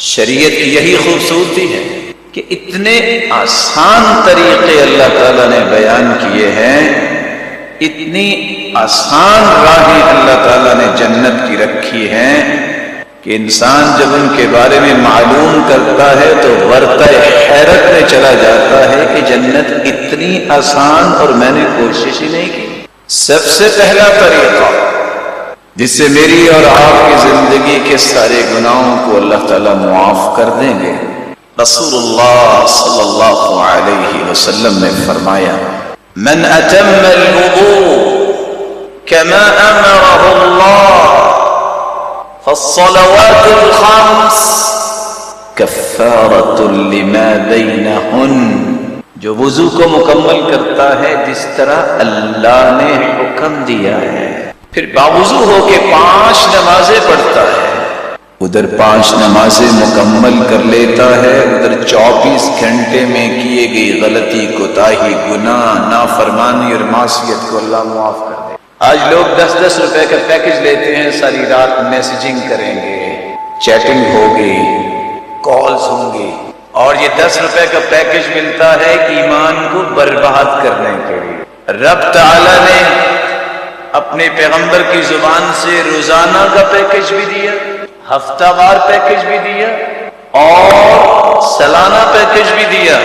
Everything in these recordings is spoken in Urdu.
شریعت کی یہی خوبصورتی ہے کہ اتنے آسان طریقے اللہ تعالیٰ نے بیان کیے ہیں، اتنی آسان راہیں اللہ تعالیٰ نے جنت کی رکھی ہیں کہ انسان جب ان کے بارے میں معلوم کرتا ہے تو ورطہ حیرت میں چلا جاتا ہے کہ جنت اتنی آسان اور میں نے کوشش ہی نہیں کی۔ سب سے پہلا طریقہ جس سے میری اور آپ کی زندگی کے سارے گناہوں کو اللہ تعالیٰ معاف کر دیں گے، رسول اللہ صلی اللہ علیہ وسلم نے فرمایا من اتم الوضوء كما امره الله فالصلوات الخمس كفارة لما بينهن، جو وضو کو مکمل کرتا ہے جس طرح اللہ نے حکم دیا ہے، پھر باوضو ہو کے 5 نمازیں پڑھتا ہے، ادھر 5 نمازیں مکمل کر لیتا ہے، ادھر 24 گھنٹے میں کیے گئی غلطی، کوتاہی، گناہ، نافرمانی اور معصیت کو اللہ معاف کر دے۔ آج لوگ 10-10 روپے کا پیکج لیتے ہیں، ساری رات میسیجنگ کریں گے، چیٹنگ ہوگی، کالز ہوں گی، اور یہ 10 روپے کا پیکج ملتا ہے ایمان کو برباد کرنے کے لیے۔ رب تعالی نے اپنے پیغمبر کی زبان سے روزانہ کا پیکج بھی دیا، ہفتہ وار پیکج بھی دیا اور سالانہ پیکج بھی دیا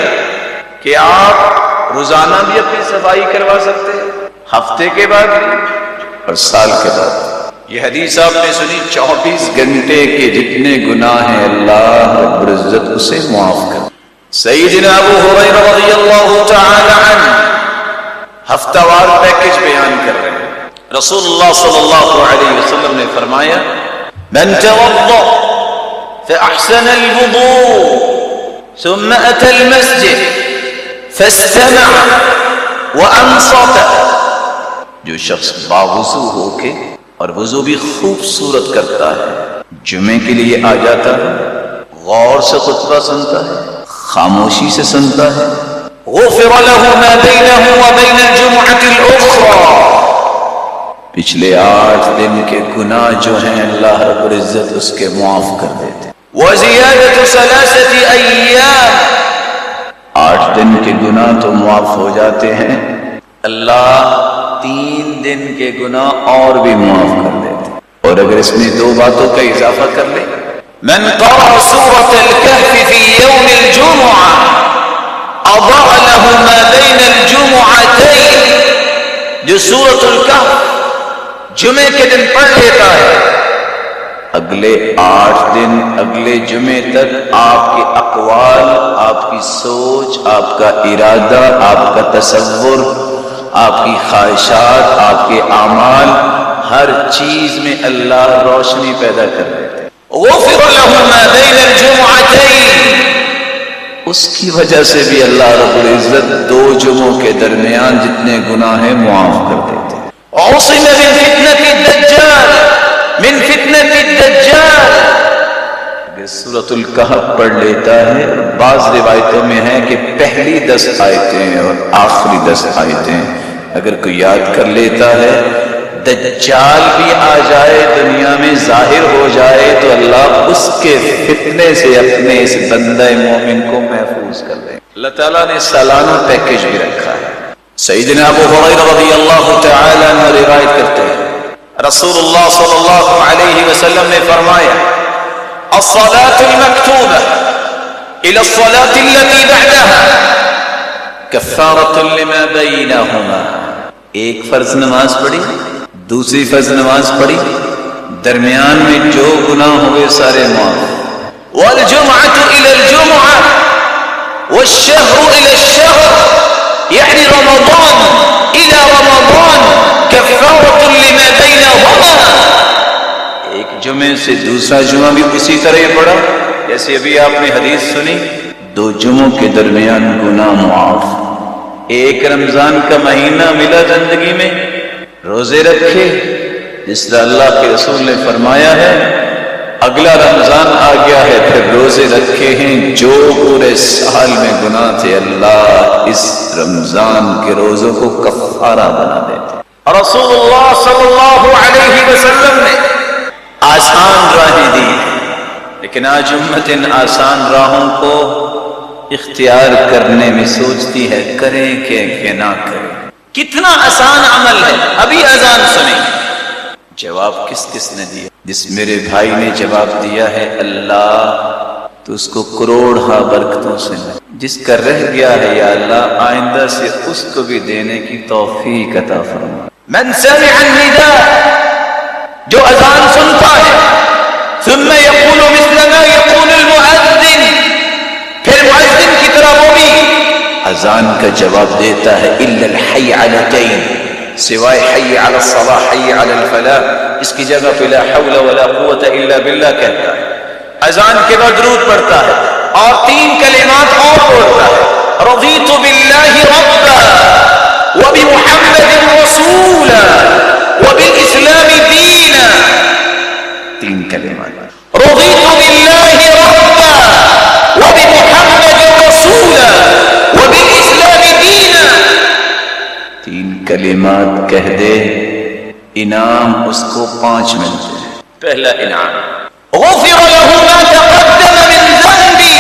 کہ آپ روزانہ بھی اپنی صفائی کروا سکتے ہیں، ہفتے کے بعد بھی اور سال کے بعد۔ یہ حدیث آپ نے سنی، 24 گھنٹے کے جتنے گناہ ہیں اللہ رب العزت اسے معاف کر۔ سیدنا ابو ہریرہ رضی اللہ تعالی عنہ ہفتہ وار پیکج بیان کر رہے ہیں۔ رسول اللہ صلی اللہ علیہ وسلم نے فرمایا من توضأ فأحسن الوضوء ثم أتى المسجد فاستمع وأنصت، جو شخص باوضو ہو کے اور وضو بھی خوبصورت کرتا ہے، جمعے کے لیے آ جاتا ہے، غور سے خطبہ سنتا ہے، خاموشی سے سنتا ہے، غفر له ما بينه وبين الجمعة الأخرى، پچھلے 8 دن کے گناہ جو ہیں اللہ رب العزت اس کے معاف کر دیتے۔ وَزِيَادَةُ 3 أَيَّامٍ، 8 دن کے گناہ تو معاف ہو جاتے ہیں، اللہ 3 دن کے گناہ اور بھی معاف کر دیتے۔ اور اگر اس میں 2 باتوں کا اضافہ کر لیں، من قرأ سورة الكهف في يوم الجمعة أضاء له ما بين الجمعتين، جو سورة الكهف جمعے کے دن پڑھ لیتا ہے، اگلے 8 دن اگلے جمعے تک آپ کے اقوال، آپ کی سوچ، آپ کا ارادہ، آپ کا تصور، آپ کی خواہشات، آپ کے اعمال، ہر چیز میں اللہ روشنی پیدا کر دیتے ہیں۔ غفر له ما بين الجمعتين، اس کی وجہ سے بھی اللہ رب العزت 2 جمعوں کے درمیان جتنے گناہ ہیں معاف کر دیتے ہیں۔ عصم من فتنة الدجال، من فتنة الدجال، اگر سورۃ الکہف پڑھ لیتا ہے، بعض روایتوں میں ہے کہ پہلی 10 آیتیں اور آخری 10 آیتیں اگر کوئی یاد کر لیتا ہے، دجال بھی آ جائے دنیا میں ظاہر ہو جائے تو اللہ اس کے فتنے سے اپنے اس بندہ مومن کو محفوظ کر دے۔ اللہ تعالیٰ نے سالانہ پیکج بھی رکھا ہے۔ سیدنا ابو ہریرہ رضی اللہ تعالی عنہ روایت کرتے ہیں رسول اللہ صلی اللہ علیہ وسلم نے فرمایا الصلاة المكتوبة إلى الصلاة التي بعدها كفارة لما بينهما، ایک فرض نماز پڑھی، دوسری فرض نماز پڑھی، درمیان میں جو گناہ ہوئے سارے معاف۔ والجمعة إلى الجمعة والشهر إلى الشهر، يعني رمضان إلى رمضان كفارة لما بينهما، ایک جمعے سے دوسرا جمعہ بھی اسی طرح پڑھا جیسے ابھی آپ نے حدیث سنی، 2 جمعوں کے درمیان گناہ معاف۔ ایک رمضان کا مہینہ ملا زندگی میں، روزے رکھے جس طرح اللہ کے رسول نے فرمایا ہے، اگلا رمضان آ گیا ہے پھر روزے رکھے ہیں، جو پورے سال میں گناہ تھے اللہ اس رمضان کے روزوں کو کفارہ بنا دیتے۔ رسول اللہ صلی اللہ علیہ وسلم نے آسان راہیں دی، لیکن آج امت ان آسان راہوں کو اختیار کرنے میں سوچتی ہے کریں کہ نہ کریں۔ کتنا آسان عمل ہے، ابھی اذان سنیں۔ جواب کس کس نے دیا؟ جس میرے بھائی نے جواب دیا ہے اللہ، تو اس کو کروڑ برکتوں سے ملے۔ جس کا رہ گیا ہے یا اللہ آئندہ سے اس کو بھی دینے کی توفیق عطا فرما۔ من سمع النداء، جو اذان سنتا ہے، ثم یقول مثل ما یقول المؤذن، پھر مؤذن کی طرح وہ بھی اذان کا جواب دیتا ہے، الا الحی علتین، سوائے حی علی الصلاح حی علی الفلاح، اس کی جگہ پہ لا حول ولا قوت الا باللہ کہتا ہے۔ اذان کے بعد درود پڑھتا ہے اور 3 کلمات اور پڑھتا ہے، رضیت باللہ ربا وبمحمد رسولا وبالاسلام دینا۔ 3 کلمات، رضیت باللہ ربا وبمحمد رسولا وبالاسلام دینا۔ 3 کلمات کہہ دے، انعام اس کو 5 ملتے ہیں۔ پہلا انعام، غفر له ما تقدم من ذنبی،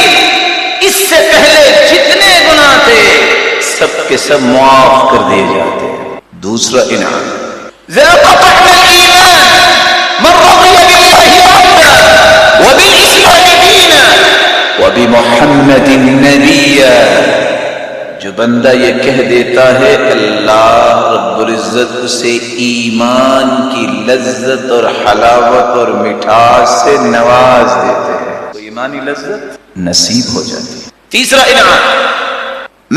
اس سے پہلے جتنے گناہ تھے سب کے سب معاف کر دیے جاتے ہیں۔ دوسرا انعام، ذاق طعم الایمان من رضی باللہ ربا وبالاسلام دینا وبمحمد نبیا، جو بندہ یہ کہہ دیتا ہے اللہ رب العزت اسے ایمان کی لذت اور حلاوت اور مٹھاس سے نواز دیتے ہیں، تو ایمانی لذت نصیب ہو جاتی ہے۔ تیسرا انعام،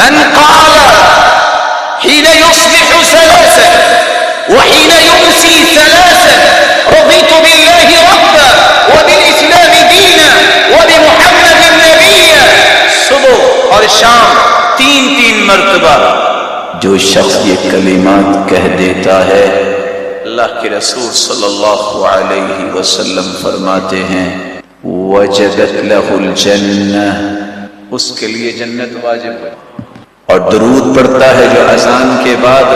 من قال حين يصبح 3 وحين يمسي 3 رضيت بالله ربا وبالاسلام دینا وبمحمد نبیا، صبح اور شام 3 مرتبہ جو شخص یہ کلمات کہہ دیتا ہے، اللہ کے رسول صلی اللہ علیہ وسلم فرماتے ہیں وجبت له الجنہ، اس کے لیے جنت واجب ہے۔ اور درود پڑھتا ہے جو اذان کے بعد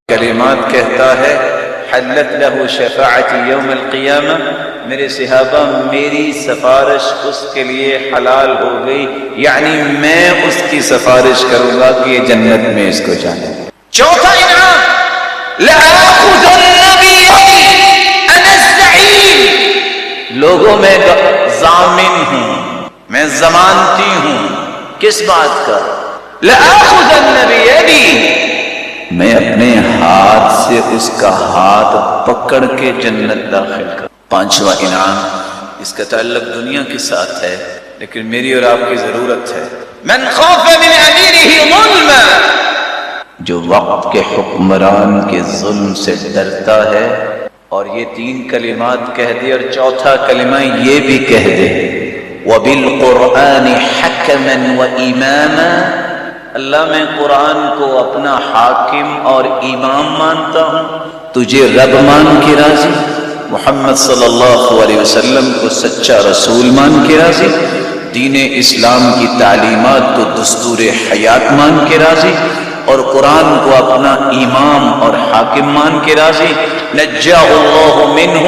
کلمات کہتا ہے، حلت له شفاعتی یوم القیامہ، میرے صحابہ میری سفارش اس کے لیے حلال ہو گئی، یعنی میں اس کی سفارش کروں گا کہ یہ جنت میں اس کو جانے۔ چوتھا انعام، لآخذن بیدی انا الزعیم، لوگوں میں ضامن ہوں، میں ضمانتی ہوں، کس بات کا؟ لآخذن بیدی، میں اپنے ہاتھ سے اس کا ہاتھ پکڑ کے جنت داخل کر۔ 5واں انعام، اس کا تعلق دنیا کے ساتھ ہے لیکن میری اور آپ کی ضرورت ہے، من خاف من امیرہ ظلما، جو وقت کے حکمران کے ظلم سے ڈرتا ہے اور یہ 3 کلمات کہہ دے، اور چوتھا کلمہ یہ بھی کہہ دے، وبالقرآن حکما واماما، اللہ میں قرآن کو اپنا حاکم اور امام مانتا ہوں، تجھے رب مان کے راضی، محمد صلی اللہ علیہ وسلم کو سچا رسول مان کے راضی، دین اسلام کی تعلیمات کو دستور حیات مان کے راضی، اور قرآن کو اپنا امام اور حاکم مان کے راضی، نجاہ اللہ منہ،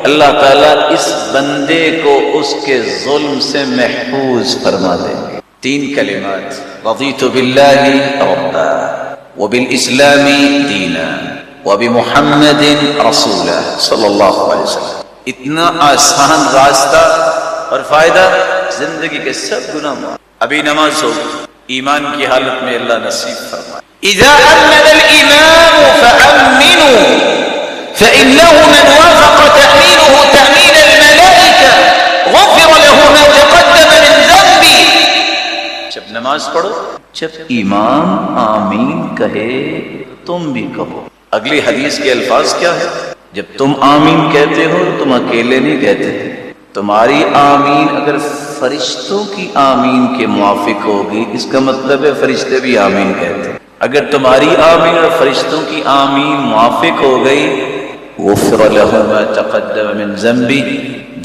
اللہ تعالیٰ اس بندے کو اس کے ظلم سے محفوظ فرما دیں گے۔ 3 کلمات، رضیت باللہ ربا وبالاسلام دینا وبمحمد رسولا صلی اللہ علیہ وسلم۔ اتنا آسان راستہ اور فائدہ، زندگی کے سب گناہ معاف۔ ابھی نماز ہو، ایمان کی حالت میں اللہ نصیب فرمائے۔ اذا امن الامام فامنوا فانه من وافق تامینه تامین الملائکہ غفر له ما تقدم من ذنبه۔ جب نماز پڑھو، جب امام آمین کہے تم بھی کہو۔ اگلی حدیث کے الفاظ کیا ہے؟ جب تم آمین کہتے ہو تم اکیلے نہیں کہتے، تمہاری آمین اگر فرشتوں کی آمین کے موافق ہوگی، اس کا مطلب ہے فرشتے بھی آمین کہتے ہیں۔ اگر تمہاری آمین اور فرشتوں کی آمین موافق ہو گئی، غفر له ما تقدم من ذنبی،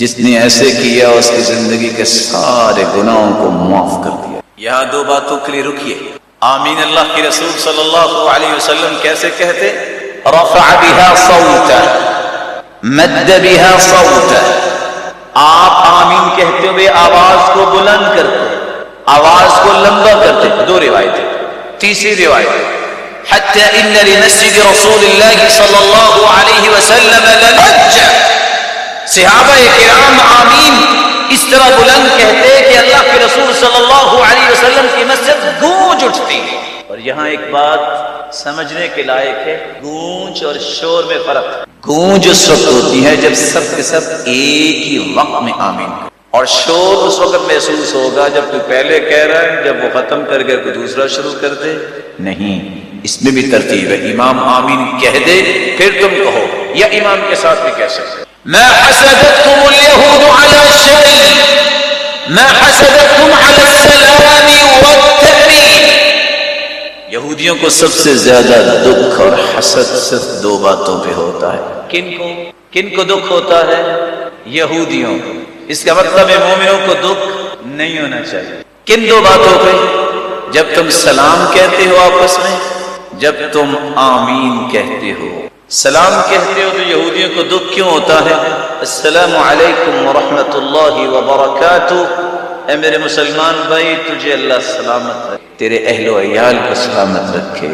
جس نے ایسے کیا اس کی زندگی کے سارے گناہوں کو معاف کر دیا۔ یہاں 2 باتوں کے لیے رکیے۔ آمین اللہ کے رسول صلی اللہ علیہ وسلم کیسے کہتے؟ رفع بها صوتا، مد بها صوتا، آپ آمین کہتے ہوئے آواز کو بلند کرتے، آواز کو لمبا کرتے. دو روایتیں. تیسری روایت حتی ان لمسجد رسول اللہ صلی اللہ علیہ وسلم للجہ، صحابہ کرام آمین اس طرح بلند کہتے کہ اللہ کے رسول صلی اللہ علیہ وسلم کی مسجد گونج اٹھتی. اور یہاں ایک بات سمجھنے کے لائق ہے، گونج اور شور میں فرق. گونج اس وقت ہوتی ہے جب سب کے سب ایک ہی وقت میں آمین، اور شور اس وقت محسوس ہوگا جب کوئی پہلے کہہ رہا ہے، جب وہ ختم کر کے کوئی دوسرا شروع کر دے. نہیں، اس میں بھی ترتیب ہے. امام آمین کہہ دے پھر تم کہو، یا امام کے ساتھ بھی کہہ سکتے. ما حسدتكم اليهود على شيء ما حسدتكم على السلام والتأمين. یہودیوں کو سب سے زیادہ دکھ اور حسد صرف دو باتوں پہ ہوتا ہے. کن کو دکھ ہوتا ہے؟ یہودیوں کو. اس کا مطلب ہے مومنوں کو دکھ نہیں ہونا چاہیے. کن دو باتوں پہ؟ جب تم سلام کہتے ہو آپس میں، جب تم آمین کہتے ہو. سلام کہتے ہو تو یہودیوں کو دکھ کیوں ہوتا ہے؟ السلام علیکم ورحمۃ اللہ وبرکاتہ. اے میرے مسلمان بھائی، تجھے اللہ سلامت رکھے، تیرے اہل و عیال کو سلامت رکھے،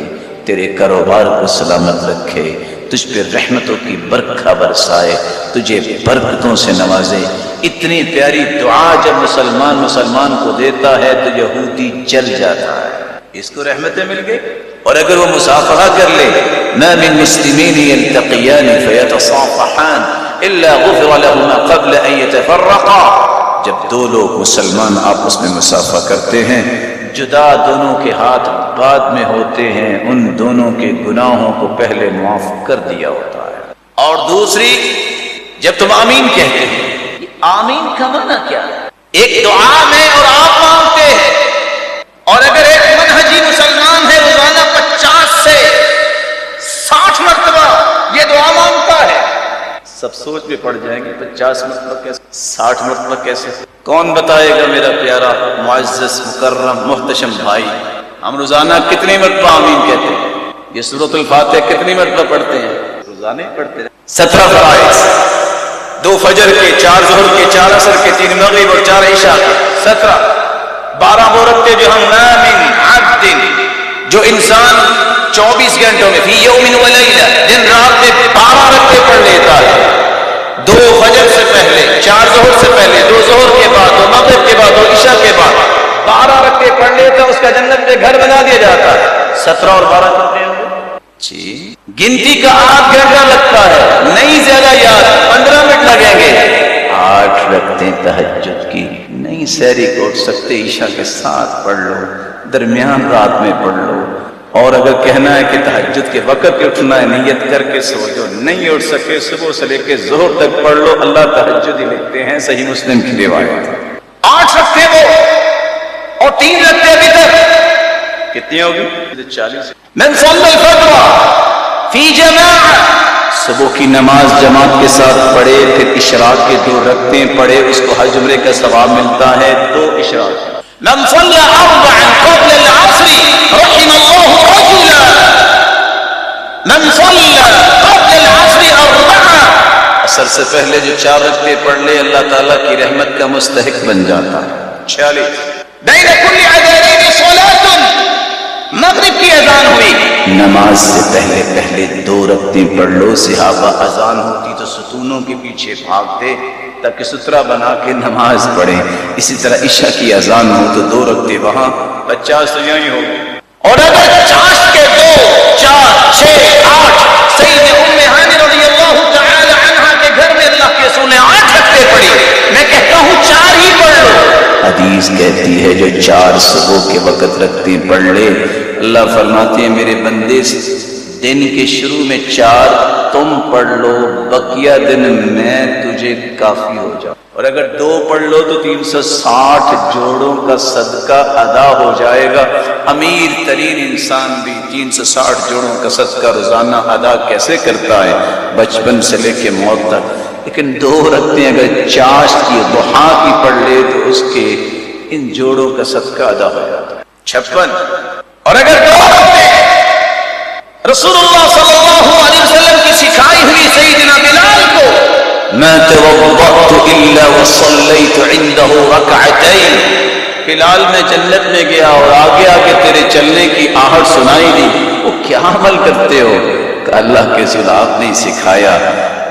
تیرے کاروبار کو سلامت رکھے، تجھ پہ رحمتوں کی برکھا برسائے، تجھے برکتوں سے نوازے. اتنی پیاری دعا جب مسلمان کو دیتا ہے تو یہودی جل جاتا ہے. اس کو رحمتیں مل گئی. اور اگر وہ مصافحہ کر لے، ما من مسلمین یلتقیان فیتصافحان الا غفر لهما قبل ان يتفرقا. جب دو لوگ مسلمان آپس میں مصافحہ کرتے ہیں، جدا دونوں کے ہاتھ بعد میں ہوتے ہیں، ان دونوں کے گناہوں کو پہلے معاف کر دیا ہوتا ہے. اور دوسری، جب تم آمین کہتے ہیں، آمین کا معنی کیا ہے؟ ایک دعا میں اور آپ مانگتے ہیں، اور اگر ایک منہجی مسلمان ہے روزانہ 50 سے 60 مرتبہ یہ دعا مانگتا ہے، سب سوچ میں پڑ جائیں گے 50 مرتبہ کیسے، 60 مرتبہ کیسے؟ کون بتائے گا میرا پیارا معزز مکرم محتشم بھائی؟ ہم روزانہ کتنی مرتبہ آمین کہتے ہیں؟ یہ سورۃ الفاتحہ کتنی مرتبہ پڑھتے ہیں؟ روزانہ ہی پڑھتے ہیں. 17 فرائض، 2 فجر کے، 4 ظہر کے، 4 عصر کے، 3 مغرب اور 4 عشاء کے. 17. 12 وہ رکھتے جو ہم ما من عبد، جو انسان 24 گھنٹوں میں فی یوم و لیلہ، دن رات میں 12 رکعتیں پڑھ لیتا ہے. 2 فجر سے پہلے، 4 ظہر سے پہلے، 2 ظہر کے بعد، 2 مغرب کے بعد، 2 عشاء کے بعد 12 رکعتیں پڑھ لیتا، اس کا جنت میں گھر بنا دیا جاتا ہے. 17 اور 12 کتنے ہوں گے؟ جی گنتی کا 8 گھنٹہ لگتا ہے، نہیں زیادہ یاد، 15 منٹ لگیں گے. 8 رکعتیں تہجد کی نہیں سحری کو اٹھ سکتے، عشاء کے ساتھ پڑھ لو، درمیان رات میں پڑھ لو. اور اگر کہنا ہے کہ تہجد کے وقت اٹھنا ہے، نیت کر کے سو جو نہیں اٹھ سکے صبح سے لے کے ظہر تک پڑھ لو، اللہ تہجد ہی لکھتے ہیں. صحیح مسلم کی روایت. 8 رکھتے وہ اور 3 رکھتے وتر. کتنی ہوگی؟ 40. من صلی الفجر فی جماعہ، صبح کی نماز جماعت کے ساتھ پڑھے، پھر اشراق کے 2 رکعتیں پڑھے، اس کو حج عمرے کا ثواب ملتا ہے. 2 اشراق. من صلی 4 قبل العصر رحم اللہ رجلا، من صلی قبل العصر 4، عصر سے پہلے جو 4 رکعتیں پڑھ لے اللہ تعالیٰ کی رحمت کا مستحق بن جاتا ہے. 46. بین کل اذانین صلاۃ، مغرب کی اذان ہوئی، نماز سے پہلے 2 رکعتیں پڑھ لو. صحابہ اذان ہوتی تو ستونوں کے پیچھے بھاگتے تاکہ سترا بنا کے نماز پڑھیں. اسی طرح عشاء کی اذان ہو تو 2 رکعتیں وہاں، 50 تو یہی ہو. اور اگر چاشت کے 2، 4، 6، 8، سید ام ہانی رضی اللہ تعالی عنہا کے گھر میں اللہ کے رسول نے 8 رکعتیں پڑھی. میں کہتا ہوں 4 ہی پڑھ لو. حدیث کہتی ہے جو 4 صبح کے وقت رکھتے پڑھ لے، اللہ فرماتے ہیں میرے بندے دن کے شروع میں 4 تم پڑھ لو، بقیہ دن میں تجھے کافی ہو جاؤ. اور اگر 2 پڑھ لو تو 360 جوڑوں کا صدقہ ادا ہو جائے گا. امیر ترین انسان بھی 360 جوڑوں کا صدقہ روزانہ ادا کیسے کرتا ہے؟ بچپن سے لے کے موت تک. لیکن 2 رکعتیں اگر چاشت کی ضحیٰ کی پڑھ لے تو اس کے ان جوڑوں کا صدقہ ادا ہو جاتا ہے. 56. اور اگر 2 رکعتیں رسول اللہ صلی اللہ علیہ وسلم کی سکھائی ہوئی سیدنا بلال کو ما توضأت الا وصليت عنده ركعتين. فی الحال میں جنت میں گیا اور آگے آگے تیرے چلنے کی آہٹ سنائی دی. وہ کیا عمل کرتے ہو؟ کہ اللہ کے رسول آپ نے سکھایا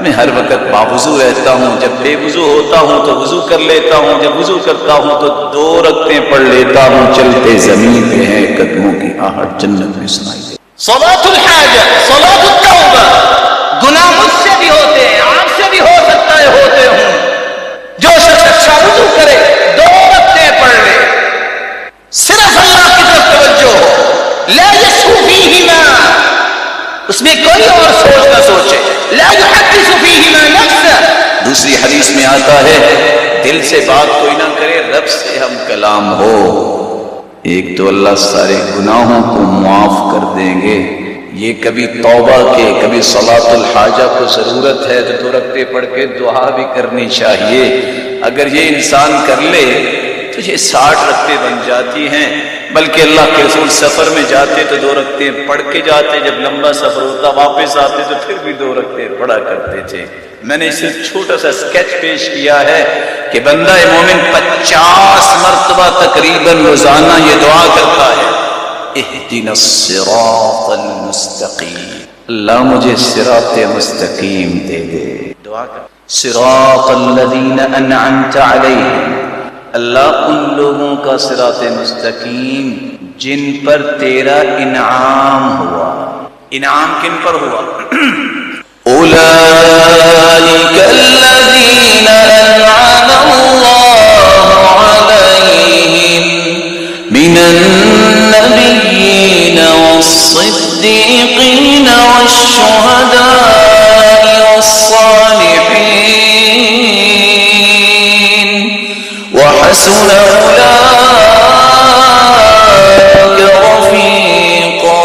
میں ہر وقت باوضو رہتا ہوں، جب بے وضو ہوتا ہوں تو وضو کر لیتا ہوں، جب وضو کرتا ہوں تو 2 رکعتیں پڑھ لیتا ہوں، چلتے زمین پہ ہیں قدموں کی آہٹ جنت میں سنائی دے. صلاۃ الحاجہ، صلاۃ التوبہ. گناہ مجھ سے بھی ہوتے ہیں، آپ سے بھی ہو سکتا ہے ہوتے ہوں. جو شخص اچھا وضو کرے 2 رکعتیں پڑھ لے، صرف اللہ کی طرف توجہ ہو، لا یشکو فیہما، اس میں کوئی اور سوچ نہ سوچے، لا یحدث فیہما نفسہ. دوسری حدیث میں آتا ہے دل سے بات کوئی نہ کرے، رب سے ہم کلام ہو. ایک تو اللہ سارے گناہوں کو معاف کر دیں گے. یہ کبھی توبہ کے کبھی صلاۃ الحاجہ کو ضرورت ہے تو 2 رکعتیں پڑھ کے دعا بھی کرنی چاہیے. اگر یہ انسان کر لے تو یہ 60 رکعتیں بن جاتی ہیں. بلکہ اللہ کے رسول سفر میں جاتے تو 2 رکعتیں پڑھ کے جاتے، جب لمبا سفر ہوتا واپس آتے تو پھر بھی 2 رکعتیں پڑھا کرتے تھے. میں نے صرف چھوٹا سا اسکیچ پیش کیا ہے کہ بندہ مومن 50 مرتبہ تقریباً روزانہ یہ دعا کرتا ہے، اہدنا الصراط المستقیم، اللہ مجھے صراط مستقیم دے دے. دعا کر، صراط الذین انعمت علیہم، اللہ ان لوگوں کا صراط مستقیم جن پر تیرا انعام ہوا. انعام کن پر ہوا؟ اولئک الذین انعم اللہ علیہم من النبیین والصدیقین والشہداء والصالحین وحسن اولئک رفیقا.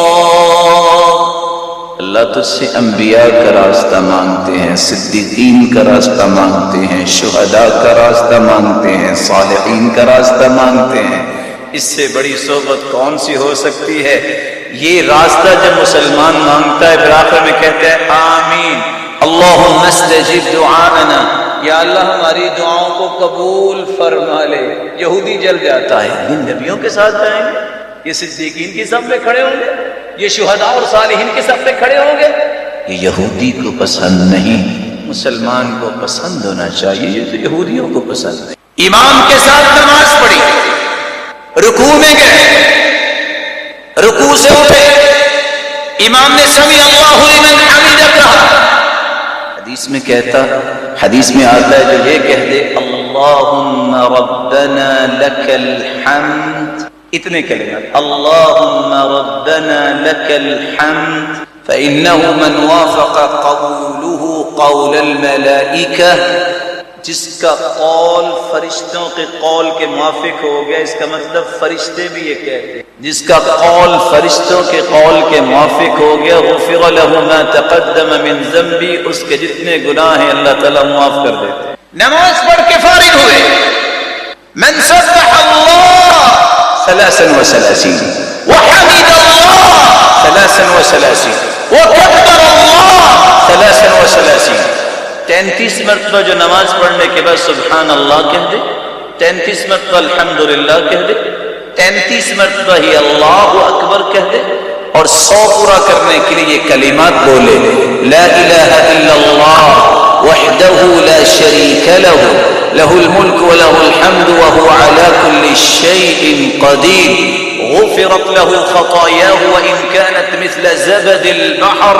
اللہ تجھ سے انبیاء کا راستہ مانگتے ہیں، صدیقین کا راستہ مانگتے ہیں، شہداء کا راستہ مانگتے ہیں، صالحین کا راستہ مانگتے ہیں. اس سے بڑی صحبت کون سی ہو سکتی ہے؟ یہ راستہ جب مسلمان مانگتا ہے پھر آخر میں کہتے ہیں آمین اللہم استجب دعانا، یا اللہ ہماری دعاؤں کو قبول فرما لے. یہودی جل جاتا ہے، یہ نبیوں کے ساتھ جائیں گے، یہ صدیقین کی صف میں کھڑے ہوں گے، یہ شہداء اور صالحین کی صف میں کھڑے ہوں گے. یہ یہودی کو پسند نہیں، مسلمان کو پسند ہونا چاہیے. یہ تو یہودیوں کو پسند نہیں. امام کے ساتھ نماز پڑھی، رکوع میں گئے، رکوع سے اٹھے، امام نے سمیع اللہ لمن حمدہ کہا. حدیث میں کہتا، حدیث میں آتا ہے جو یہ کہہ دے اللہم ربنا لک الحمد، اتنے کلمات، اللہم ربنا لک الحمد فإنه من وافق قوله قول الملائکہ، جس کا قول فرشتوں کے قول کے موافق ہو گیا. اس کا مطلب فرشتے بھی یہ کہتے ہیں جس کا قول فرشتوں کے قول کے موافق ہو گیا غفر له ما تقدم من ذنبی، اس کے جتنے گناہ ہیں اللہ تعالیٰ معاف کر دیتے ہیں. نماز پڑھ کے فارغ ہوئے، من سبح اللہ 33 وحمد اللہ 33 وکبر اللہ 33. 33 مرتبہ جو نماز پڑھنے کے بعد سبحان اللہ کہہ دے، 33 مرتبہ الحمدللہ کہہ دے، 33 مرتبہ ہی اللہ اکبر کہہ دے، اور 100 پورا کرنے کے لیے یہ کلمات بولے لا الہ الا اللہ وحدہ لا شریک لہ لہ الملک ولہ الحمد وہو علی کل شیء قدیر غفرت لہ خطایاہ وان کانت مثل زبد البحر.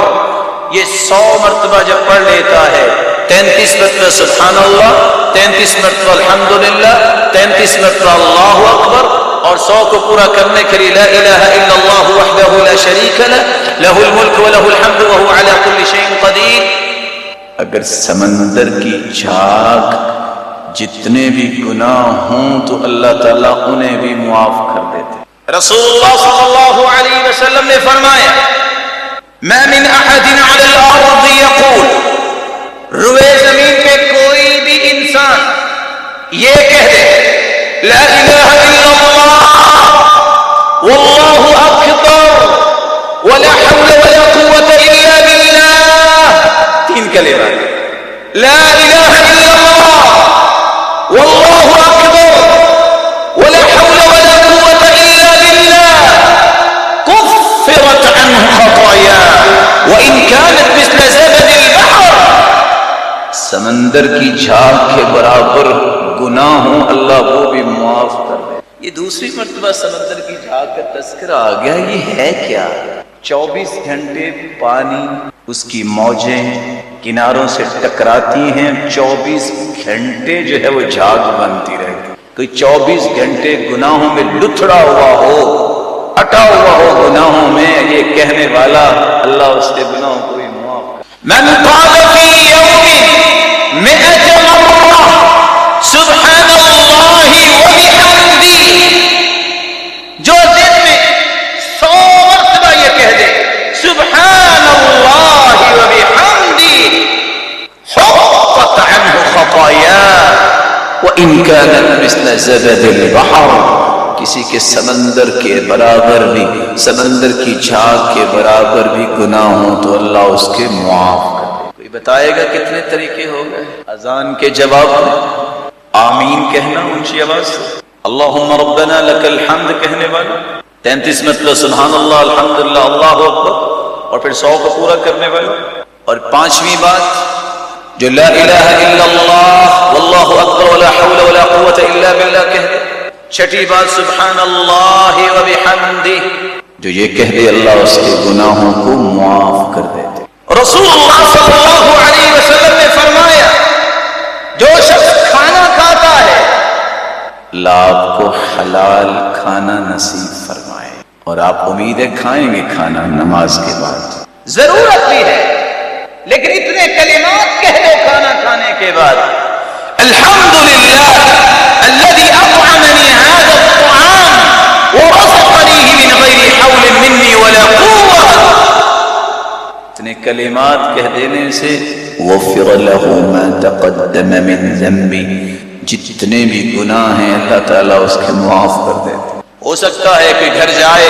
یہ 100 مرتبہ جب پڑھ لیتا ہے، 33 مرتبہ سبحان اللہ، 33 مرتبہ الحمدللہ، 33 مرتبہ اللہ اکبر، اور 100 کو پورا کرنے کے لیے لا الہ الا اللہ وحدہ لا شریک لہ لہ الملک ولہ الحمد وہو علی کل شیء قدیر. اگر سمندر کی جھاگ جتنے بھی گناہ ہوں تو اللہ تعالیٰ انہیں بھی معاف کر دیتے. رسول اللہ صلی اللہ علیہ وسلم نے فرمایا ما من احد علی الارض یقول، روئے زمین پہ کوئی بھی انسان یہ کہہ دے لا الہ الا اللہ واللہ اکبر ولا حول ولا قوة الا باللہ، 3 کلمات، لا الہ سمندر کی جھاگ کے برابر گناہ ہوں اللہ وہ بھی معاف کر دے. یہ دوسری مرتبہ سمندر کی جھاگ کا تذکرہ آ گیا. یہ ہے کیا؟ 24 گھنٹے پانی اس کی موجیں کناروں سے ٹکراتی ہیں، 24 گھنٹے جو ہے وہ جھاگ بنتی رہتی. کوئی 24 گھنٹے گناہوں میں لتھڑا ہوا ہو، اٹا ہوا ہو گناہوں میں، یہ کہنے والا اللہ اس کے گناہوں کو بھی معاف کر. من قال فی یوم 100 مرہ سبحان اللہ وبحمدہ، جو دن میں 100 مرتبہ یہ کہہ دے سبحان اللہ وبحمدہ حطت عنہ خطایاه وان كانت مثل زبد البحر، کسی کے سمندر کے برابر بھی، سمندر کی جھاگ کے برابر بھی گناہ ہوں تو اللہ اس کے معاف کر دے. کوئی بتائے گا کتنے طریقے ہو گئے؟ اذان کے جواب میں آمین کہنا اونچی آواز سے، اللہم ربنا لک الحمد کہنے والا، 33 مرتبہ سبحان اللہ الحمدللہ اللہ اکبر، اور پھر 100 کو پورا کرنے والا. اور 5ویں بات جو لا الہ الا اللہ واللہ اکبر ولا حول ولا قوت الا باللہ کہہ دے. 6ٹھی بات سبحان اللہ وبحمدہ، جو یہ کہہ دے اللہ اس کے گناہوں کو معاف کر دیتے. رسول اللہ صلی اللہ علیہ وسلم نے فرمایا جو شخص کھانا کھاتا ہے اللہ آپ کو حلال کھانا نصیب فرمائے، اور آپ امید ہے کھائیں گے کھانا نماز کے بعد. ضرورت بھی ہے لیکن اتنے کلمات کہہ دو کھانا کھانے کے بعد، الحمدللہ الذي اطعمني هذا الطعام ورزقنيه من غير حول مني ولا قوة. اتنے کلمات کہہ دینے سے غفر له ما تقدم من ذنبه، جتنے بھی گناہ ہیں اللہ تعالیٰ اس کے معاف کر دیتے. ہو سکتا ہے کہ گھر جائے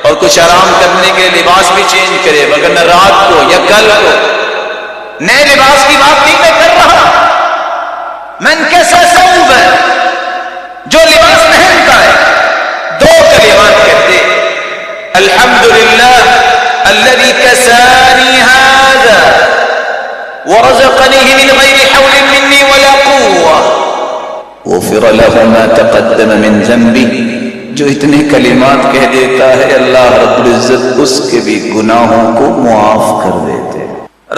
اور کچھ آرام کرنے کے لباس بھی چینج کرے، مگر رات کو یا کل کو نئے لباس کی بات نہیں میں کر رہا. من کیسا ثوب، جو لباس پہنتا ہے 2 کلمات کہتے الحمدللہ الذي كساني هذا ورزقنيه من غير حول مني ولا قوة غفر له ما تقدم من ذنبه. جو اتنے کلمات کہہ دیتا ہے اللہ رب العزت اس کے بھی گناہوں کو معاف کر دیتے.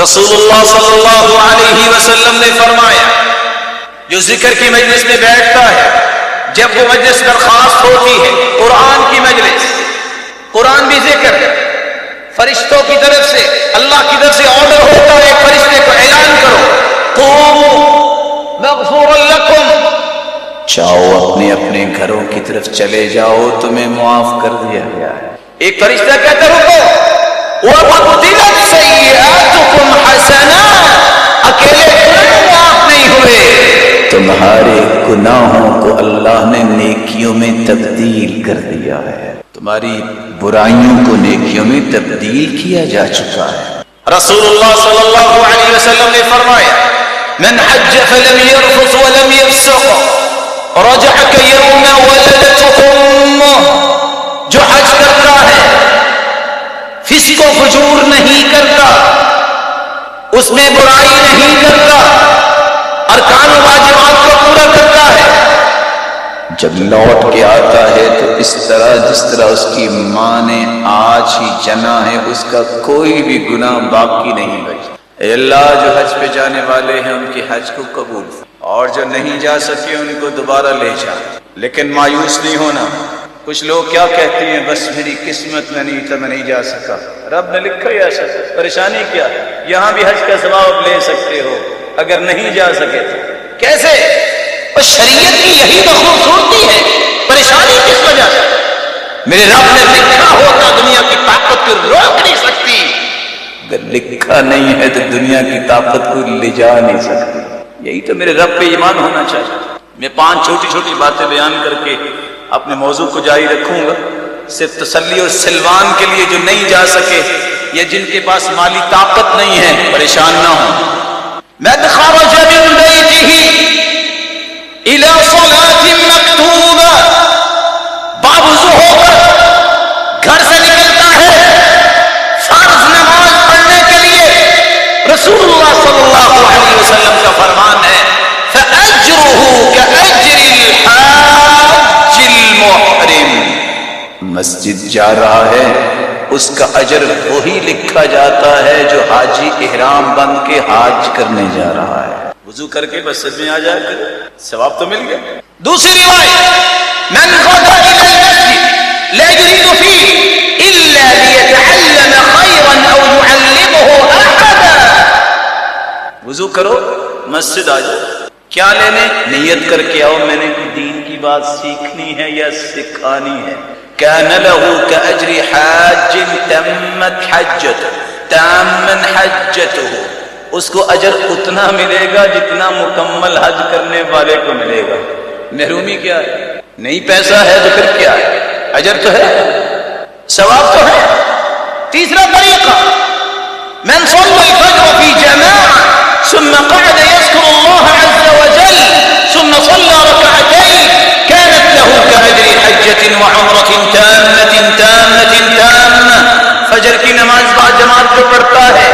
رسول اللہ صلی اللہ علیہ وسلم نے فرمایا جو ذکر کی مجلس میں بیٹھتا ہے، جب وہ مجلس برخاست ہوتی ہے، قرآن کی مجلس، قرآن بھی ذکر ہے، فرشتوں کی طرف سے اللہ کی طرف سے آرڈر ہوتا ہے فرشتے کو اعلان کرو قوموا مغفور لکم، چاہو اپنے اپنے گھروں کی طرف چلے جاؤ تمہیں معاف کر دیا گیا ہے. ایک فرشتہ کہتا رکو وَبَدِّلَتْ سَيِّئَاتُكُمْ حَسَنَاتٍ، اکیلے گناہ معاف نہیں ہوئے، تمہارے گناہوں کو اللہ نے نیکیوں میں تبدیل کر دیا ہے، تمہاری برائیوں کو نیکیوں میں تبدیل کیا جا چکا ہے. رسول اللہ صلی اللہ علیہ وسلم نے فرمایا من حج فلم يرفث ولم يفسق رجع كيوم ولدته امه، جو حج کرتا ہے فسق و فجور نہیں کرتا، اس میں برائی نہیں کرتا، ارکان و واجبات کو پورا کرتا ہے، جب لوٹ کے آتا ہے تو اس طرح جس طرح اس کی ماں نے آج ہی جنا ہے، اس کا کوئی بھی گناہ باقی نہیں بچا. اے اللہ جو حج پہ جانے والے ہیں ان کی حج کو قبول، اور جو نہیں جا سکے ان کو دوبارہ لے جا. لیکن مایوس نہیں ہونا. کچھ لوگ کیا کہتے ہیں بس میری قسمت میں نہیں تھا میں نہیں جا سکا، رب نے لکھا ہی ایسا، پریشانی کیا ہے؟ یہاں بھی حج کا ثواب لے سکتے ہو اگر نہیں جا سکے تو. کیسے؟ اور شریعت کی یہی تو خوبصورتی ہے. پریشانی کس وجہ سے؟ میرے رب نے لکھا ہوتا دنیا کی طاقت کو روک نہیں سکتی، اگر لکھا نہیں ہے تو دنیا کی طاقت کو لے جا نہیں سکتی. یہی تو میرے رب پہ ایمان ہونا چاہیے. میں 5 چھوٹی چھوٹی باتیں بیان کر کے اپنے موضوع کو جاری رکھوں گا، صرف تسلی اور سلوان کے لیے جو نہیں جا سکے یا جن کے پاس مالی طاقت نہیں ہے پریشان نہ ہوں. من خرج من بیتہ الى صلاة مکتوبہ، باوضو ہو کر گھر سے نکلتا ہے فرض نماز پڑھنے کے لیے، رسول اللہ صلی اللہ علیہ وسلم کا فرمان مسجد جا رہا ہے اس کا اجر وہی لکھا جاتا ہے جو حاجی احرام بند کے حاج کرنے جا رہا ہے. وضو کر کے مسجد میں آ جائے کر ثواب تو مل گیا. دوسری روایت من غدا الى المسجد لا يريد فيه الا ليتعلم خيرا او يعلمه احدا. وضو کرو مسجد آ جاؤ, کیا لینے؟ نیت کر کے آؤ میں نے کوئی دین کی بات سیکھنی ہے یا سکھانی ہے. كان له كأجر حاج تمت حجته تاما حجته, اس کو اجر اتنا ملے گا جتنا مکمل حج کرنے والے کو ملے گا. محرومی کیا ہے؟ نہیں پیسہ ہے تو پھر کیا ہے, اجر تو ہے, ثواب تو ہے. تیسرا طریقہ من صلى الفجر في جماعة ثم قعد يذكر الله عز وجل ثم صلى ركعتين كانت له كأجر حجة وعمرة تامة. فجر کی نماز بعد جماعت کو پڑھتا ہے,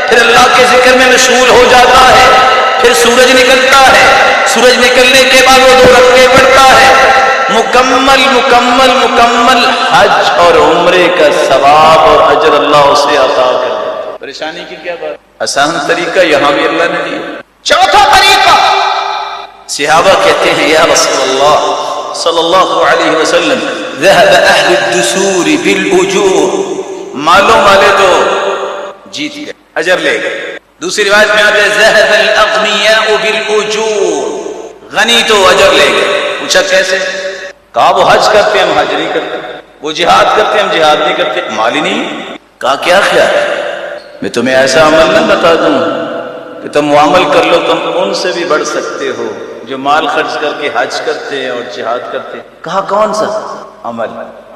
پھر اللہ کے ذکر میں مشغول ہو جاتا ہے, پھر سورج نکلتا ہے, سورج نکلنے کے بعد وہ 2 رکعتیں پڑھتا ہے, مکمل حج اور عمرے کا ثواب اور اجر اللہ اسے عطا کر دیتا ہے. پریشانی کی کیا بات؟ آسان طریقہ یہاں بھی اللہ نے دیا. چوتھا طریقہ, صحابہ کہتے ہیں یا رسول اللہ صلی اللہ علیہ وسلم ذهب اہل الدثور بالاجور, مالوں والے تو جیت گئے, اجر لے گئے. دوسری روایت میں آتا ہے ذهب الاغنیاء بالاجور, غنی تو اجر لے گئے. پوچھا کیسے؟ کہا وہ حج کرتے ہم حج نہیں کرتے, وہ جہاد کرتے ہم جہاد نہیں کرتے, مال ہی نہیں. کہا کیا خیال ہے, میں تمہیں ایسا عمل نہ بتا دوں کہ تم وہ عمل کر لو تم ان سے بھی بڑھ سکتے ہو جو مال خرچ کر کے حج کرتے ہیں اور جہاد کرتے ہیں. کہا کون سا عمل؟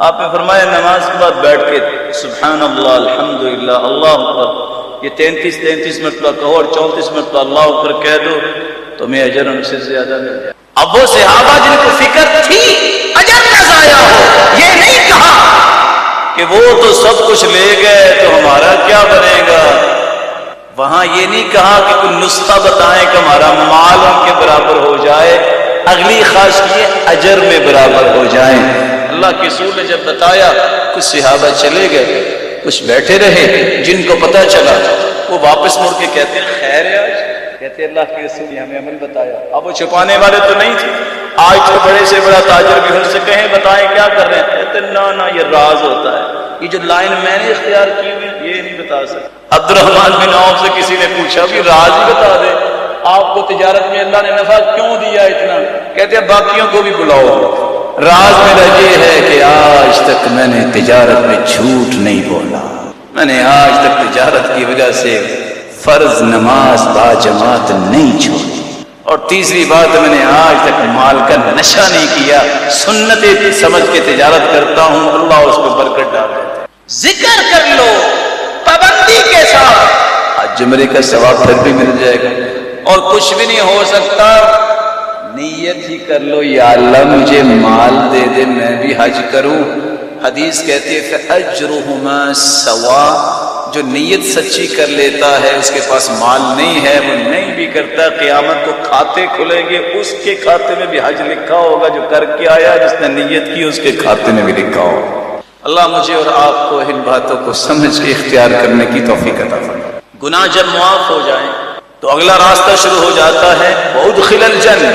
آپ نے فرمایا نماز کے بعد بیٹھ کے سبحان اللہ الحمدللہ اللہ اکبر یہ 33 مرتبہ کہو اور 34 مرتبہ اللہ اکبر کہہ دو, تمہیں اجر ان سے زیادہ مل جائے. اب وہ صحابہ جن کو فکر تھی اجر نہ ضائع ہو, یہ نہیں کہا کہ وہ تو سب کچھ لے گئے تو ہمارا کیا بنے گا. وہاں یہ نہیں کہا کہ کوئی نسخہ بتائیں کہ ہمارا مال ان کے برابر ہو جائے, اگلی خواہش کیے اجر میں برابر ہو جائیں. اللہ کے رسول نے جب بتایا کچھ صحابہ چلے گئے, کچھ بیٹھے رہے, جن کو پتہ چلا وہ واپس مڑ کے کہتے ہیں خیر ہے آج, کہتے اللہ کے رسول نے ہمیں عمل بتایا. اب وہ چھپانے والے تو نہیں تھے, آج تو بڑے سے بڑا تاجر بھی ان سے کہیں بتائیں کیا کر رہے ہیں, کہتے نا یہ راز ہوتا ہے, یہ جو لائن میں نے اختیار کی ہوئی یہ نہیں بتا سکتا. عبد الرحمن بن عوف سے کسی نے پوچھا بھی راز ہی بتا دے, آپ کو تجارت میں اللہ نے نفع کیوں دیا اتنا؟ کہتے ہیں باقیوں کو بھی بلاؤ. راز میرا یہ ہے کہ آج تک میں نے تجارت میں جھوٹ نہیں بولا, میں نے آج تک تجارت کی وجہ سے فرض نماز باجماعت نہیں چھوڑی, اور تیسری بات میں نے آج تک مال کا نشہ نہیں کیا, سنت سمجھ کے تجارت کرتا ہوں, اللہ اس کو برکت ڈال دیتا ہے. ذکر کر لو پابندی کے ساتھ, حج عمرے کا ثواب پھر بھی مل جائے گا. اور کچھ بھی نہیں ہو سکتا, نیت ہی کر لو یا اللہ مجھے مال دے دے میں بھی حج کروں. حدیث کہتی ہے فَأَجْرُهُمَا سَوَاءٌ, جو نیت سچی کر لیتا ہے اس کے پاس مال نہیں ہے وہ نہیں بھی کرتا, قیامت کو کھاتے کھلیں گے اس کے کھاتے میں بھی حج لکھا ہوگا, جو کر کے آیا جس نے نیت کی اس کے کھاتے میں بھی لکھا ہوگا. اللہ مجھے اور آپ کو ان باتوں کو سمجھ کے اختیار کرنے کی توفیق عطا فرمائے. گناہ جب معاف ہو جائیں تو اگلا راستہ شروع ہو جاتا ہے وَأُدْخِلَ الْجَنَّةَ.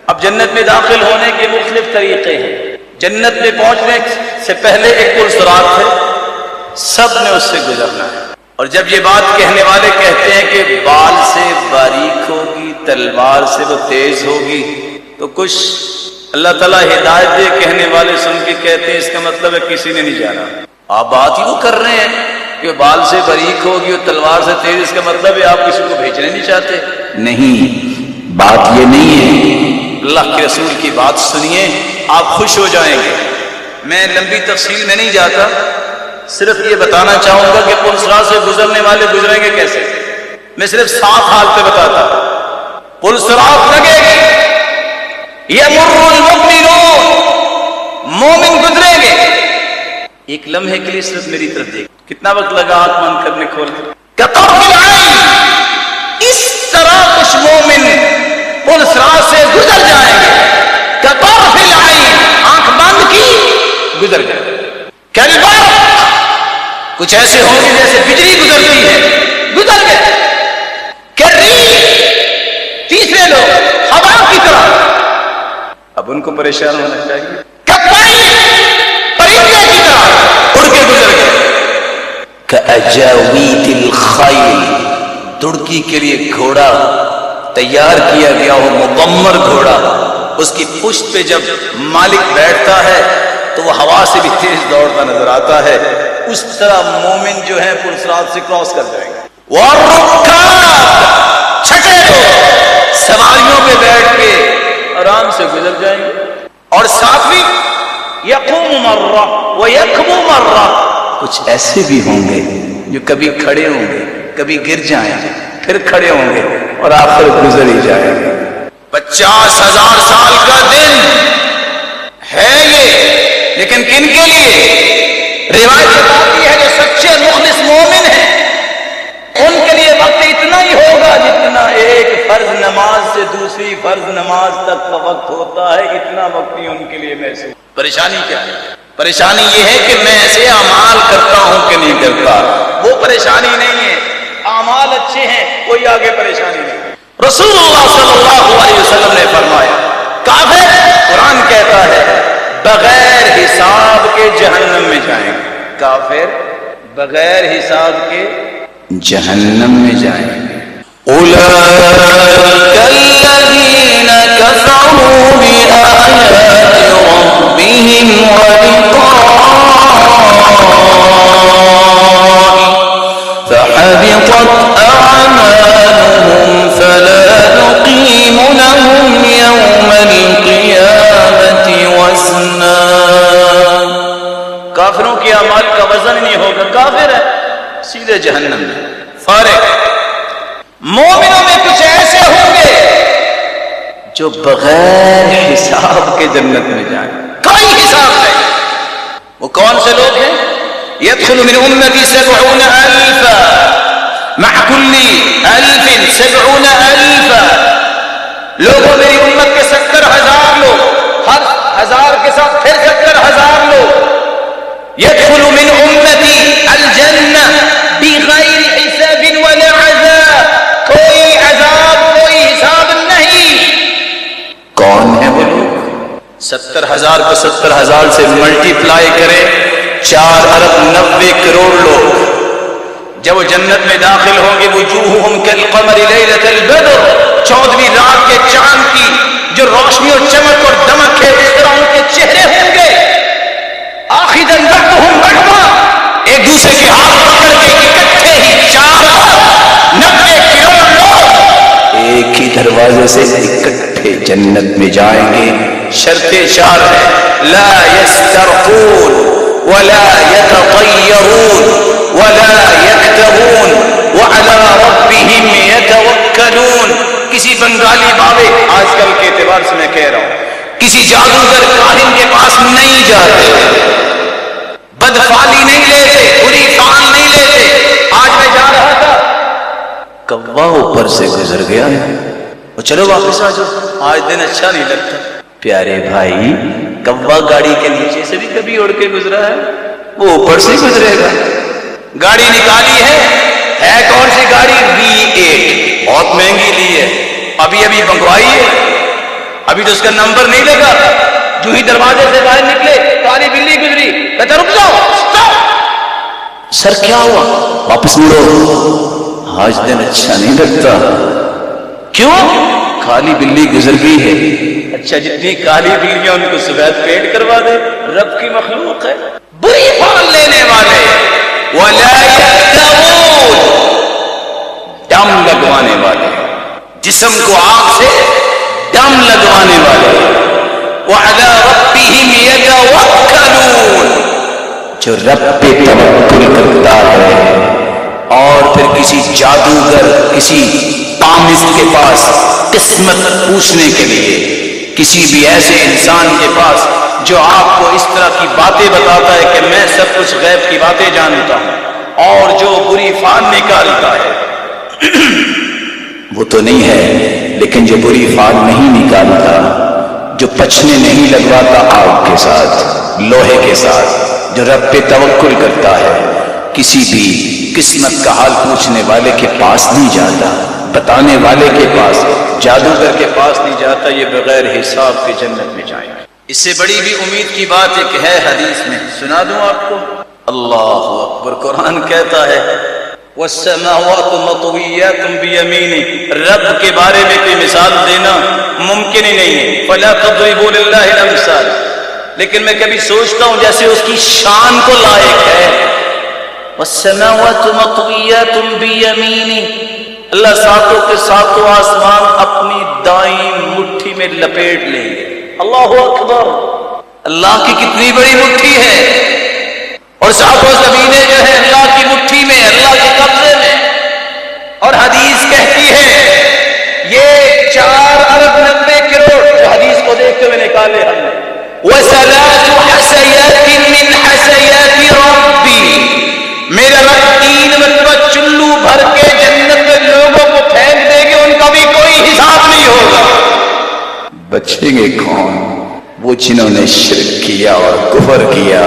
اب جنت میں داخل ہونے کے مختلف طریقے ہیں. جنت میں پہنچنے سے پہلے ایک پل صراط ہے, سب نے اس سے گزرنا ہے. اور جب یہ بات کہنے والے کہتے ہیں کہ بال سے باریک ہوگی تلوار سے وہ تیز ہوگی, تو کچھ اللہ تعالیٰ ہدایت دے کہنے والے سن کے کہتے ہیں اس کا مطلب ہے کسی نے نہیں جانا. آپ بات ہی وہ کر رہے ہیں کہ بال سے باریک ہوگی اور تلوار سے تیز, اس کا مطلب ہے آپ کسی کو بھیجنے نہیں چاہتے. نہیں, بات یہ نہیں ہے. اللہ کے رسول کی بات سنیے آپ خوش ہو جائیں گے. میں لمبی تفصیل میں نہیں جاتا, صرف یہ بتانا چاہوں گا کہ پل صراط سے گزرنے والے گزریں گے کیسے. میں صرف 7 حالتیں بتاتا ہوں. پل صراط لگے گی, یمر المؤمنون, مومن گزریں گے. ایک لمحے کے لیے صرف میری طرف دیکھ, کتنا وقت لگا آنکھ بند کرنے کھولنے. اس طرح کچھ مومن پل صراط سے گزر جائیں گے. کطرف العین, آنکھ بند کی گزر گئے. کچھ ایسے ہوں گے جیسے بجلی گزرتی ہے، گزر گئے. تیسرے لوگ ہوا کی طرح، اب ان کو پریشان ہونا چاہیے. پرندے کی طرح اڑ کے گزر گئے. کأجاوید الخیل، دڑکی کے لیے گھوڑا تیار کیا گیا ہو، مضمر گھوڑا، اس کی پشت پہ جب مالک بیٹھتا ہے تو وہ ہوا سے بھی تیز دوڑتا نظر آتا ہے. اس طرح مومن جو ہیں پرسرات سے کراس کر جائیں گے. چھٹے لوگ سواریوں پہ بیٹھ کے آرام سے گزر جائیں گے. اور ساتویں یقوم مرہ ویکبو مرہ، کچھ ایسے بھی ہوں گے جو کبھی کھڑے ہوں گے، کبھی گر جائیں گے، پھر کھڑے ہوں گے اور آخر گزر ہی جائیں گے. 50,000 سال کا دن ہے یہ، لیکن کن کے لیے؟ روایت بتاتی ہے جو سچے مخلص مومن ہیں ان کے لیے وقت اتنا ہی ہوگا جتنا ایک فرض نماز سے دوسری فرض نماز تک کا وقت ہوتا ہے. اتنا وقت ہی ان کے لیے محسوس. پریشانی کیا ہے؟ پریشانی یہ ہے کہ میں ایسے اعمال کرتا ہوں کہ نہیں کرتا. وہ پریشانی نہیں ہے، اعمال اچھے ہیں، کوئی آگے پریشانی نہیں. رسول اللہ صلی اللہ علیہ وسلم نے فرمایا کافر، قرآن کہتا ہے بغیر حساب کے جہنم میں جائیں گے. کافر بغیر حساب کے جہنم میں جائیں گے. اولئک الذین کفروا بآیات ربہم ولقائہ فحبطت اعمالهم فلا نقیم لهم یوم القیامة وزنا. کافروں کے اعمال کا وزن نہیں ہوگا، کافر ہے سیدھے جہنم میں فارغ. مومنوں میں کچھ ایسے ہوں گے جو بغیر حساب کے جنت میں جائیں، کوئی حساب نہیں. وہ کون سے لوگ ہیں؟ يدخل من امتی 70,000 مع كل 1000 70,000. لوگوں میری امت کے 70,000 لوگ، ہر 1000 کے ساتھ پھر 70,000 لوگ. يدخل من امتی الجنہ بغیر حساب ولا عذاب، کوئی عذاب کوئی حساب نہیں. کون ہے وہ لوگ؟ 70,000 کو 70,000 سے ملٹی پلائی کریں، 4,90 کروڑ لوگ. جب وہ جنت میں داخل ہوں گے وجوہہم کالقمر لیلۃ البدر، 14ویں رات کے چاند کی جو روشنی اور چمک اور دمک ہے اس طرح ان کے چہرے ہوں گے. آخذا بعضهم بعضا، ایک دوسرے کے ہاتھ پکڑ کے اکٹھے ہی 490 کروڑ لوگ ایک ہی دروازے سے اکٹھے جنت میں جائیں گے. شرطیں 4 ہیں، لا يسترقون ولا يتطيرون ولا يكتبون وعلى ربهم يتوكلون. کسی بنگالی بابے، آج کل کے اعتبار سے میں کہہ رہا ہوں، کسی جادوگر کاہن کے پاس نہیں جاتے، بدفالی نہیں لیتے، بری فال نہیں لیتے. آج میں جا رہا تھا، کوا اوپر سے گزر گیا، وہ چلو واپس آ جاؤ، آج دن اچھا نہیں لگتا. پیارے بھائی، کوا گاڑی کے نیچے سے بھی کبھی اڑ کے گزرا ہے؟ وہ اوپر سے گزرے گا. گاڑی نکالی ہے کون سی گاڑی؟ V8، بہت مہنگی لی ہے، ابھی منگوائی ہے، ابھی تو اس کا نمبر نہیں لگا. جو ہی دروازے سے باہر نکلے کالی بلی گزری، کہتا رک جاؤ، اسٹاپ. سر کیا ہوا؟ واپس مڑو، آج دن اچھا نہیں لگتا. کیوں؟ کالی بلی گزر گئی ہے. اچھا، جتنی کالی بلیاں ان کو سفید پینٹ کروا دے، رب کی مخلوق ہے. بری پھال لینے والے، ولا یکتوون، دم لگوانے والے، جسم کو آگ سے دم لگوانے والے. وعلی ربہم یتوکلون، جو رب پہ توکل کرتا ہے. اور پھر کسی جادوگر، کسی پامست کے پاس قسمت پوچھنے کے لیے، کسی بھی ایسے انسان کے پاس جو آپ کو اس طرح کی باتیں بتاتا ہے کہ میں سب کچھ غیب کی باتیں جانتا ہوں، اور جو بری فال نکالتا ہے وہ تو نہیں ہے، لیکن جو بری فال نہیں نکالتا، جو پچھنے نہیں لگواتا آگ کے ساتھ، لوہے کے ساتھ، جو رب پہ توکل کرتا ہے، کسی بھی قسمت کا حال پوچھنے والے کے پاس نہیں جاتا، بتانے والے کے پاس، جادوگر کے پاس نہیں جاتا، یہ بغیر حساب کے جنت میں جائیں گے۔ اس سے بڑی بھی امید کی بات ایک ہے حدیث میں، سنا دوں آپ کو؟ اللہ اکبر، قرآن کہتا ہے والسماوات مطویات بیمینہ، رب کے بارے میں کوئی مثال دینا ممکن ہی نہیں ہے، فلا تضربوا للہ الامثال، لیکن میں کبھی سوچتا ہوں جیسے اس کی شان کو لائق ہے، والسماوات مطویات بیمینہ، اللہ ساتوں کے ساتوں آسمان اپنی دائیں مٹھی میں لپیٹ لیں گے۔ اللہ اکبر، اللہ کی کتنی بڑی مٹھی ہے، اور ساتوں زمینیں جو ہے اللہ کی مٹھی میں، اللہ کے قبضے میں، اور حدیث کہتی ہے یہ 4 ارب 90 کروڑ، جو حدیث کو دیکھتے ہوئے نکالے ہم نے، وَثَلَاثُ حَسَيَاتٍ مِّنْ حَسَيَاتِ رَبِّي، میرا رب 3 مرتبہ چلو بھر کے جنت میں لوگوں کو پھینک دے گے، ان کا بھی کوئی حساب نہیں ہوگا۔ بچیں گے کون؟ وہ جنہوں نے شرک کیا اور کفر کیا۔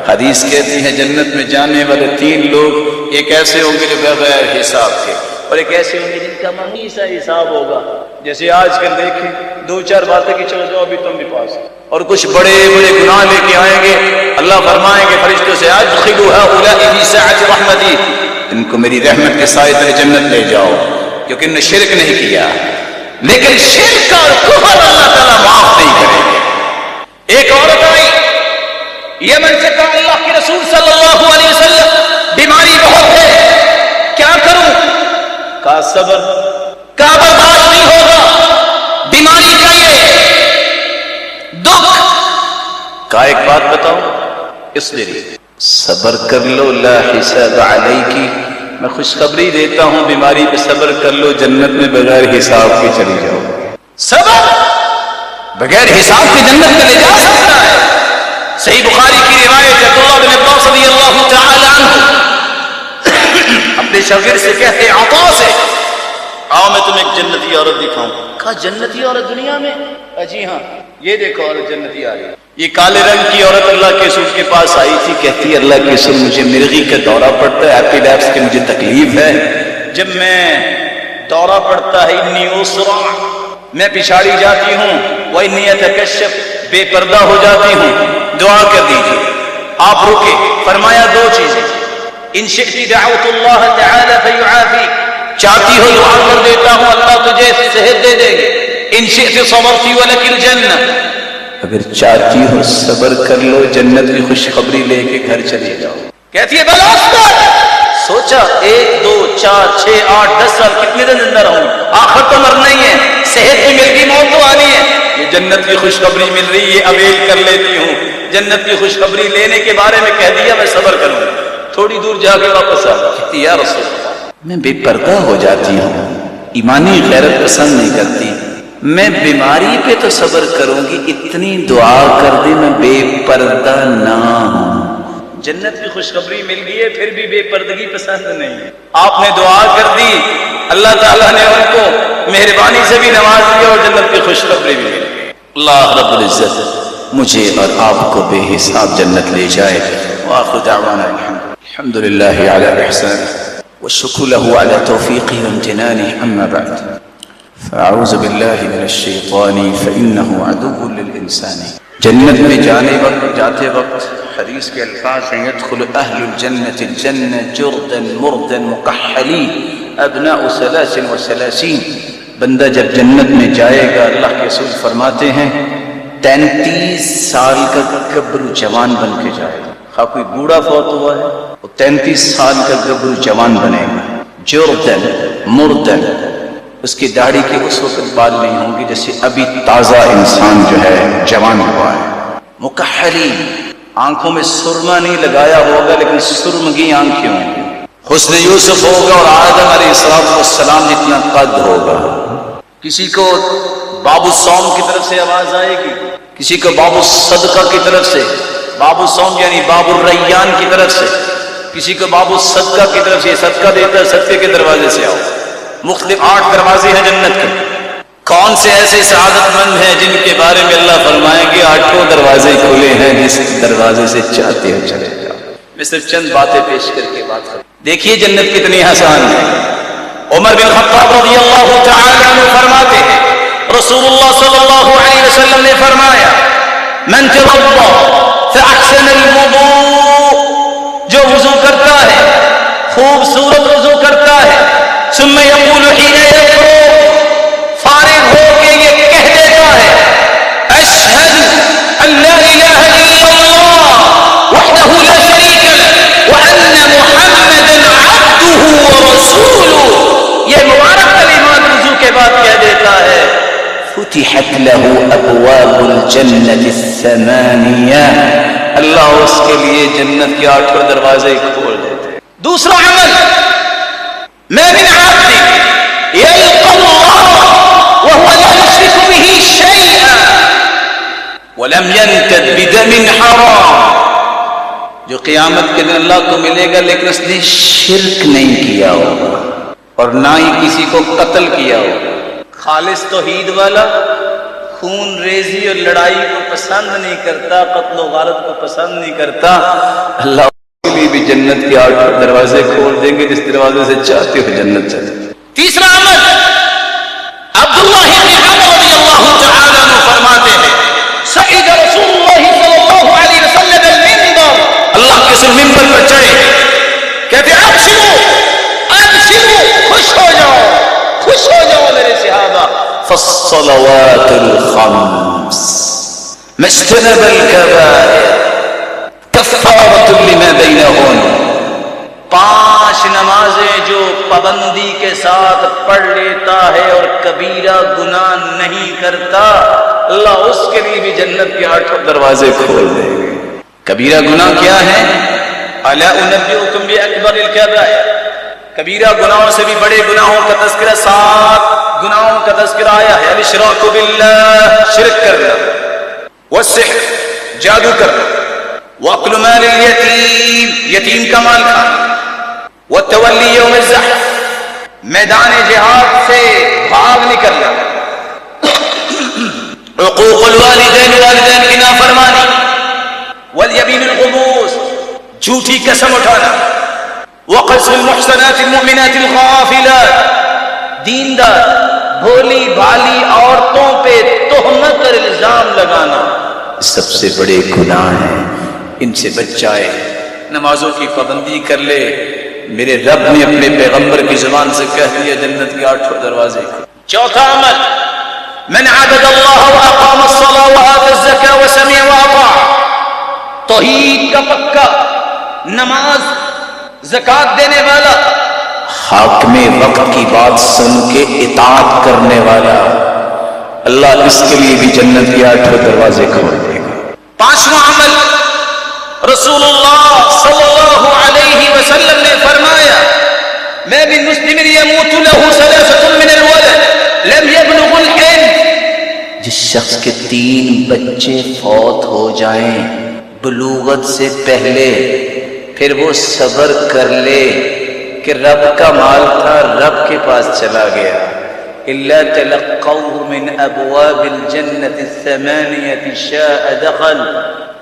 حدیث کہتی ہے جنت میں جانے والے 3 لوگ، ایک ایسے ہوں گے جو بغیر حساب کے، اور ایک ایسے ہوں گے جن کا معمولی سا حساب ہوگا، جیسے آج کل دیکھیں 2-4 باتیں کہ چلو جاؤ ابھی تم بھی پاس، اور کچھ بڑے بڑے گناہ لے کے آئیں گے، اللہ فرمائیں گے فرشتوں سے ادخلوا هؤلاء في سعة رحمتي، ان کو میری رحمت کے سائے تلے جنت لے جاؤ، کیونکہ انہوں نے شرک نہیں کیا، لیکن شرک اور کفر اللہ تعالیٰ معاف نہیں کریں گے۔ ایک عورت آئی یمن سے، کہا اللہ کے رسول صلی اللہ علیہ وسلم بیماری بہت ہے، کیا کروں؟ کہا صبر، کہا برداشت نہیں ہوگا بیماری کا یہ دکھ، کہا ایک بات بتاؤ، اس لیے صبر کر لو، لا حساب علیکی، میں خوشخبری دیتا ہوں بیماری پہ صبر کر لو، جنت میں بغیر حساب کے چلی جاؤ۔ صبر بغیر حساب کے جنت میں لے جا سکتا ہے۔ صحیح بخاری کی روایت ہے، عبداللہ بن عباس رضی اللہ تعالی عنہ اپنے شاگرد سے کہتے عطا سے، آؤ میں تمہیں ایک جنتی عورت دکھاؤں۔ کہا جنتی عورت دنیا میں؟ جی ہاں، یہ دیکھو عورت جنتی آ رہی ہے۔ یہ کالے رنگ کی عورت اللہ کے رسول کے پاس آئی تھی، کہتی ہے اللہ کے رسول مجھے مرغی کا دورہ پڑتا ہے، ایپیلیپس کی مجھے تکلیف ہے، جب میں دورہ پڑتا ہے انی اسرع، میں پچھاڑی جاتی ہوں، وانی اتکشف، بے پردہ ہو جاتی ہوں، دعا کر دیجیے۔ آپ رکے، فرمایا 2 چیزیں، ان شئت دعوت اللہ تعالی فیعافی، چاہتی ہو دعا کر دیتا ہوں اللہ تجھے صحت دے دے گے، ان شئت صبرتی ولک الجنہ، اگر چاہتی ہو صبر کر لو جنت کی خوشخبری لے کے گھر چلے جاؤ۔ کہتی ہے بلا سوچا 1 2 4 6 8 10 سال کتنے دن زندہ رہوں، آخر تو مرنا ہی ہے، صحت بھی مل گئی، موت تو آنی ہے، یہ جنت کی خوشخبری مل رہی ہے، اویل کر لیتی ہوں، جنت کی خوشخبری لینے کے بارے میں کہہ دیا میں صبر کروں گا۔ تھوڑی دور جا کے واپس آ کہتی یا رسول اللہ میں بے پردہ ہو جاتی ہوں، ایمانی غیرت پسند نہیں کرتی، میں بیماری پہ تو صبر کروں گی، اتنی دعا کر دے میں بے پردہ نہ ہوں۔ جنت کی خوشخبری مل گئی ہے پھر بھی بے پردگی پسند نہیں ہے۔ آپ نے دعا کر دی، اللہ تعالیٰ نے ان کو مہربانی سے بھی نواز دیا اور جنت کی خوشخبری بھی مل گئی۔ اللہ رب العزت مجھے اور آپ کو بے حساب جنت لے جائے۔ وآخر دعوانا الحمد للہ علی احسانہ والشکر له على توفیقه وامتنانه، اما بعد فاعوذ باللہ من الشیطان فإنه عدو للإنسان۔ جنت میں جاتے وقت حدیث کے الفاظ ہیں يدخل اہل الجنة الجنة جردا مردا مکحلی ابناء 33، بندہ جب جنت میں جائے گا اللہ کے رسول فرماتے ہیں 33 سال کا گبرو جوان بن کے جائے گا، خواہ کوئی بوڑھا فوت ہوا ہے وہ 33 سال کا گبرو جوان بنے گا، جردن مردن، اس کی داڑھی کے اس وقت بال نہیں ہوں گے جیسے ابھی تازہ انسان جو ہے جوان ہوا ہے، مکحلی، آنکھوں میں سرما نہیں لگایا ہوگا لیکن سرمگی آنکھیں ہوں گی، حسن یوسف ہوگا اور آدم علیہ السلام جتنا قد ہوگا۔ کسی کو باب الصوم کی طرف سے آواز آئے گی، کسی کو باب الصدقہ کی طرف سے، باب الصوم یعنی باب الریان کی طرف سے، کسی کو باب الصدقہ کی طرف سے، یہ صدقہ دیتا ہے صدقے کے دروازے سے آؤ۔ مختلف 8 دروازے ہیں جنت کے۔ کون سے ایسے سعادت مند ہیں جن کے بارے میں اللہ فرمائیں گے 8 دروازے کھلے ہیں، جس دروازے سے چاہتے ہو چلے جاؤ۔ میں صرف چند باتیں پیش کر کے بات کروں. دیکھیے جنت کتنی آسان ہے. عمر بن خطاب رضی اللہ تعالی عنہ فرماتے ہیں رسول اللہ صلی اللہ علیہ وسلم نے فرمایا من توضا فاحسن الوضوء، جو وضو کرتا ہے خوبصورت وضو کرتا ہے، ثم یقول حین یفرغ، فارغ ہو کے یہ کہہ دیتا ہے اشہد ان لا الہ الا اللہ وحدہ لا شریک لہ وان محمدا عبدہ ورسولہ، یہ مبارک کلمات وضو کے بعد کہہ دیتا ہے فتحت له ابواب الجنة الثمانیہ، اللہ اس کے لیے جنت کے 8 دروازے کھول دیتے ہیں. دوسرا عمل ما من عبد يلقى الله وهو لا يشرك به شيئا ولم ينتد بدم حرام، جو قیامت کے دن اللہ کو ملے گا لیکن اس نے شرک نہیں کیا ہوگا اور نہ ہی کسی کو قتل کیا ہوگا، خالص توحید والا، خون ریزی اور لڑائی کو پسند نہیں کرتا، قتل و غارت کو پسند نہیں کرتا، اللہ کے لیے بھی جنت کے 8 دروازے کھول دیں گے جس دروازے سے چاہتے ہو جنت چلے. تیسرا عمل عبداللہ بن عمر رضی اللہ تعالی عنہ فرماتے ہیں صعد رسول اللہ صلی اللہ علیہ وسلم المنبر، اللہ کے رسول منبر پر چڑھے، کہتے ابشروا ابشروا، خوش ہو جاؤ خوش ہو جاؤ میرے صحابہ، فالصلوات الخمس ما اجتنب الكبائر کفارۃ لما بینہن، 5 نمازیں جو پابندی کے ساتھ پڑھ لیتا ہے اور کبیرہ گناہ نہیں کرتا، اللہ اس کے لیے بھی جنت کے 8 دروازے کھول دے گے. کبیرہ گناہ کیا ہے؟ الا انبئکم باکبر الکبائر، کبیرہ گناہوں سے بھی بڑے گناہوں کا تذکرہ، 7 گناہوں کا تذکرہ آیا ہے. الاشراک باللہ، شرک کرنا، والسحر، جادو کرنا، واکل مال الیتیم، یتیم کا مال کھانا، والتولی یوم الزحف، میدان جہاد سے بھاگ نکلنا، عقوق الوالدین، والدین کی نافرمانی، والیمین الغموس، جھوٹی قسم اٹھانا، وقذف المحصنات المؤمنات الغافلات، دیندار بھولی بھالی عورتوں پہ تہمت اور الزام لگانا سب سے بڑے گناہ ہیں، ان سے بچ جائے، نمازوں کی پابندی کر لے. میرے رب نے اپنے پیغمبر کی زبان سے کہہ دیا جنت کے 8 دروازے. چوتھا عمل من عبد اللہ واقام الصلاة وآتى الزکاة وسمع واطاع، توحید کا پکا، نماز زکات دینے والا، حاکم وقت کی بات سن کے اطاعت کرنے والا، اللہ اس کے لیے بھی جنت کے 8 دروازے کھول دے گا. 5واں عمل رسول اللہ صلی اللہ علیہ وسلم نے فرمایا ما من مسلم يموت له 3 من الولد لم يبلغ الحلم، جس شخص کے 3 بچے فوت ہو جائیں بلوغت سے پہلے، پھر وہ صبر کر لے کہ رب کا مال تھا رب کے پاس چلا گیا، الا تلقوه من ابواب الجنة الثمانية شاء دخل،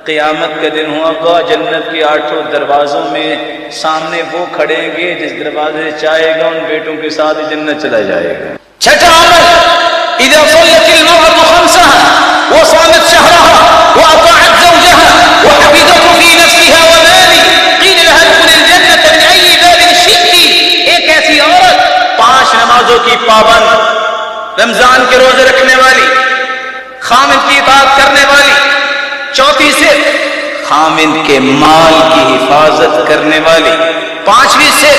قیامت کا دن ہوگا جنت کے 8 دروازوں میں سامنے وہ کھڑیں گے جس دروازے سے چاہے گا ان بیٹوں کے ساتھ جنت چلا جائے گا. چھٹا عمل اذا صلت المرأة 5 وصامت شهرها واطاعت زوجها وحفظته في نفسها وماله قيل لها ادخل الجنة من اي باب شئت، ایک ایسی عورت 5 نمازوں کی پابند، رمضان کے روزے رکھنے والی، خامن کی اطاعت کرنے والی، چوتھی سے خامن کے مال کی حفاظت کرنے والی، 5ویں سے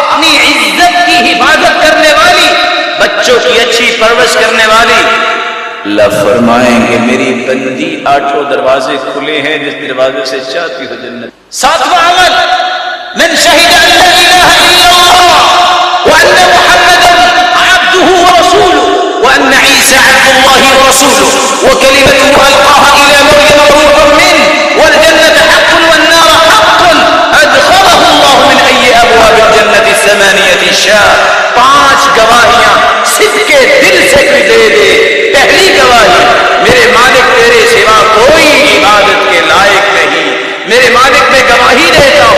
اپنی عزت کی حفاظت کرنے والی، بچوں کی اچھی پرورش کرنے والی. اللہ فرمائیں گے میری بندی 8 دروازے کھلے ہیں جس دروازے سے چاہتی ہو جنت. 7واں عمل من شہد ان لا الہ الا اللہ وان محمدا عبدہ ورسولہ وان عیسی عبد اللہ ورسولہ وکلمتہ القاها الى مریم روح منہ والجنة حق والنار حق ادخلہ اللہ من ای ابواب الجنة الثمانیة شاء. 5 گواہیاں صدق دل سے دے دے. پہلی گواہی میرے مالک تیرے سوا کوئی عبادت کے لائق نہیں، میرے مالک میں گواہی دیتا ہوں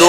2